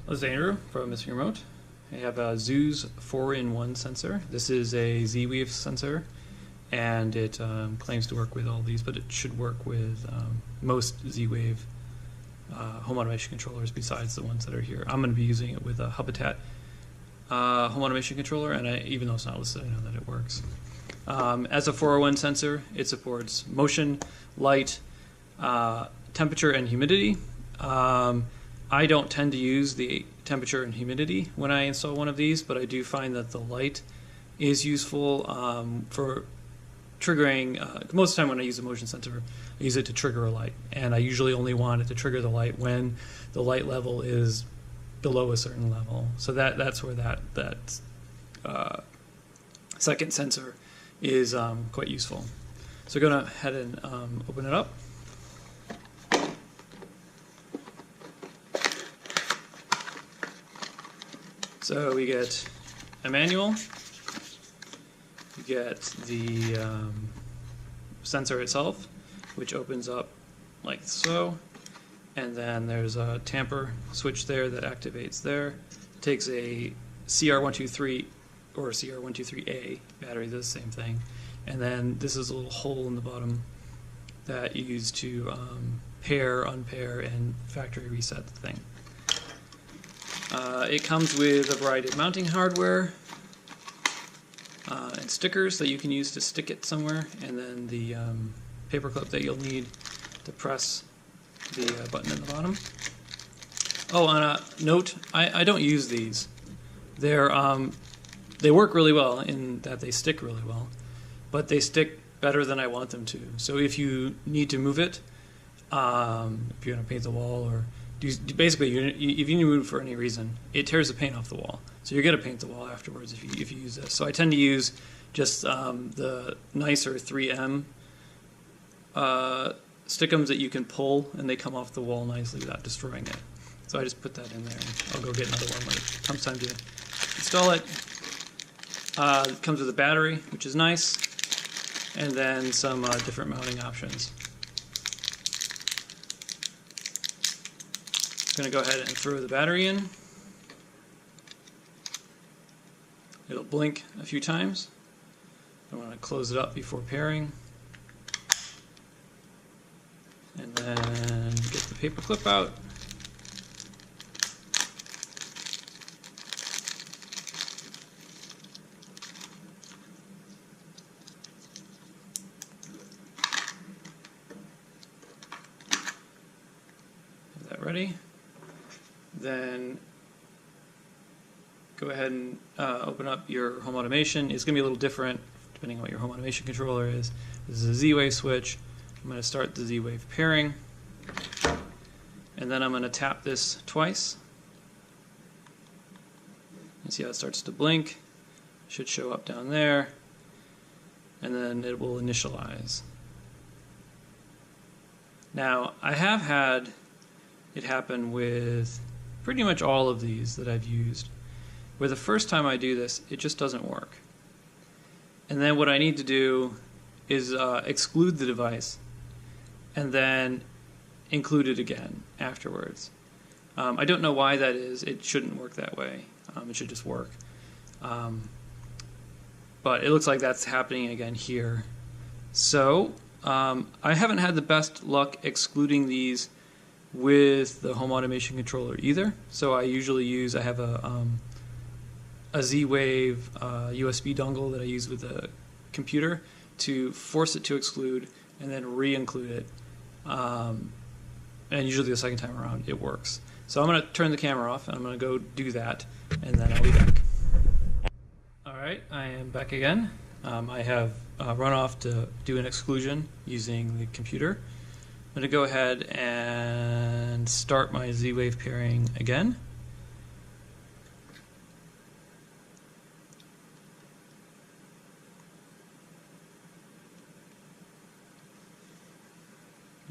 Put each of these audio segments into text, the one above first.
This is Andrew from Missing Remote. I have a Zooz 4-in-1 sensor. This is a Z-Wave sensor, and it claims to work with all these, but it should work with most Z-Wave home automation controllers besides the ones that are here. I'm going to be using it with a Habitat home automation controller, and even though it's not listed, I know that it works. As a 401 sensor, it supports motion, light, temperature, and humidity. I don't tend to use the temperature and humidity when I install one of these, but I do find that the light is useful for triggering. Most of the time when I use a motion sensor, I use it to trigger a light, and I usually only want it to trigger the light when the light level is below a certain level. So that's where that second sensor is quite useful. So go ahead and open it up. So we get a manual, you get the sensor itself, which opens up like so, and then there's a tamper switch there that activates there. It takes a CR123 or CR123A battery, does the same thing, and then this is a little hole in the bottom that you use to pair, unpair, and factory reset the thing. It comes with a variety of mounting hardware and stickers that you can use to stick it somewhere, and then the paper clip that you'll need to press the button in the bottom. Oh, on a note, I don't use these. They work really well in that they stick really well, but they stick better than I want them to. So if you need to move it, if you're going to paint the wall or basically, if you need to move for any reason, it tears the paint off the wall. So you're going to paint the wall afterwards if you use this. So I tend to use just the nicer 3M stickums that you can pull, and they come off the wall nicely without destroying it. So I just put that in there. I'll go get another one when it comes time to install it. It comes with a battery, which is nice, and then some different mounting options. I'm going to go ahead and throw the battery in. It'll blink a few times. I want to close it up before pairing. And then get the paper clip out. Have that ready. Then go ahead and open up your home automation. It's going to be a little different depending on what your home automation controller is. This is a Z-Wave switch. I'm going to start the Z-Wave pairing, and then I'm going to tap this twice. You see how it starts to blink. It should show up down there, and then it will initialize. Now, I have had it happen with pretty much all of these that I've used, where the first time I do this, it just doesn't work. And then what I need to do is exclude the device and then include it again afterwards. I don't know why that is. It shouldn't work that way. It should just work. But it looks like that's happening again here. So I haven't had the best luck excluding these with the home automation controller either. So I usually I have a Z-Wave USB dongle that I use with the computer to force it to exclude and then re-include it. And usually the second time around it works. So I'm going to turn the camera off and I'm going to go do that, and then I'll be back. Alright, I am back again. I have run off to do an exclusion using the computer. I'm going to go ahead and start my Z-Wave pairing again.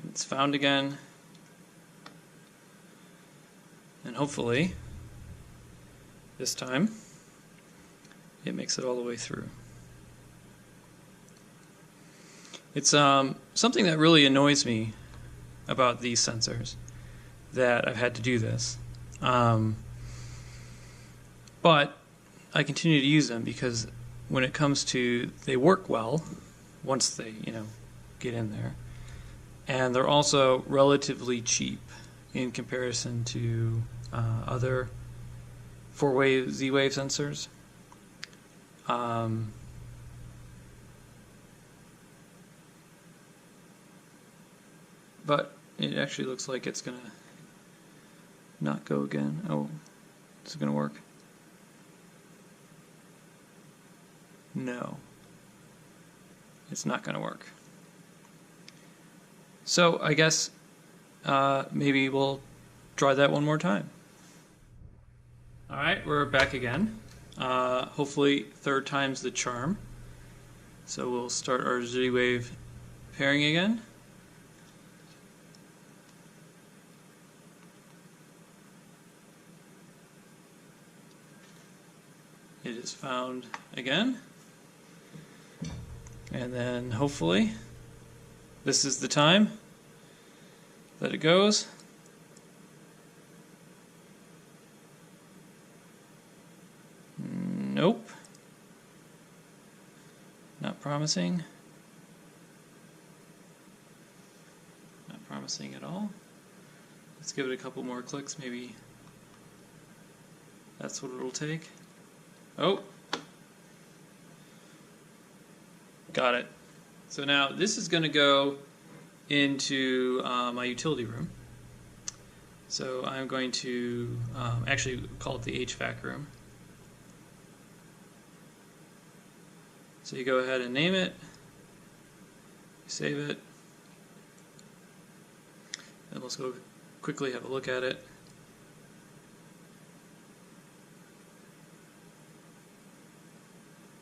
It's found again, and hopefully this time it makes it all the way through. It's something that really annoys me about these sensors, that I've had to do this. But I continue to use them because when it comes to, they work well once they, get in there. And they're also relatively cheap in comparison to other four-wave Z-wave sensors. But it actually looks like it's gonna not go again. Oh, is it gonna work? No, it's not gonna work. So I guess maybe we'll try that one more time. All right, we're back again. Hopefully third time's the charm. So we'll start our Z-wave pairing again. It is found again. And then hopefully this is the time that it goes. Nope. Not promising. Not promising at all. Let's give it a couple more clicks, maybe that's what it'll take. Oh! Got it. So now this is going to go into my utility room. So I'm going to actually call it the HVAC room. So you go ahead and name it, save it, and let's go quickly have a look at it.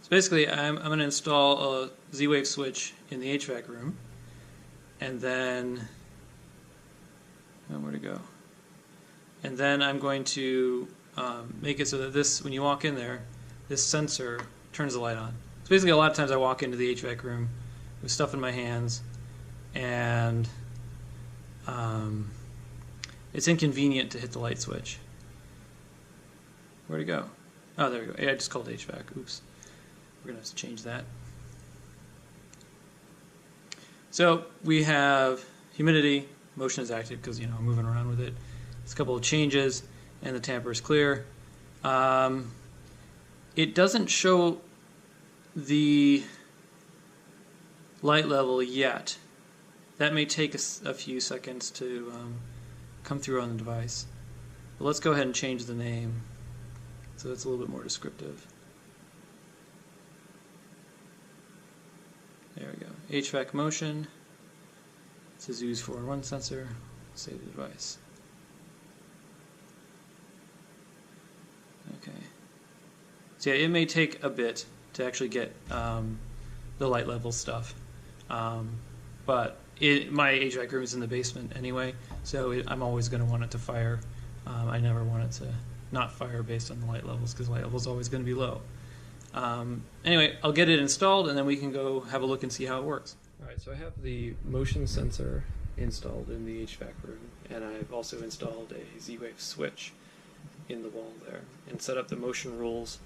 So basically I'm going to install a Z-Wave switch in the HVAC room, and then, where'd it go? And then I'm going to make it so that this, when you walk in there, this sensor turns the light on. So basically a lot of times I walk into the HVAC room with stuff in my hands, and it's inconvenient to hit the light switch. Where'd it go? Oh, there we go. Yeah, I just called HVAC. Oops. We're going to have to change that. So we have humidity. Motion is active because, I'm moving around with it. It's a couple of changes, and the tamper is clear. It doesn't show the light level yet. That may take a few seconds to come through on the device. But let's go ahead and change the name so it's a little bit more descriptive. There we go. HVAC motion. It's a Zooz 4-in-1 sensor. Save the device. Okay. So yeah, it may take a bit to actually get the light level stuff. But my HVAC room is in the basement anyway, so I'm always going to want it to fire. I never want it to not fire based on the light levels, because light level is always going to be low. Anyway, I'll get it installed, and then we can go have a look and see how it works. Alright, so I have the motion sensor installed in the HVAC room, and I've also installed a Z-Wave switch in the wall there, and set up the motion rules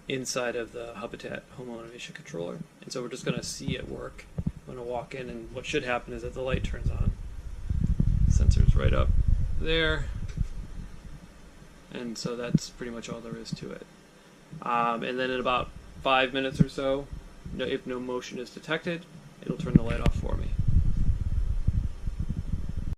inside of the Habitat home automation controller. And so we're just going to see it work. I'm going to walk in, and what should happen is that the light turns on. The sensor's right up there, and so that's pretty much all there is to it. And then in about 5 minutes or so, if no motion is detected, it'll turn the light off for me.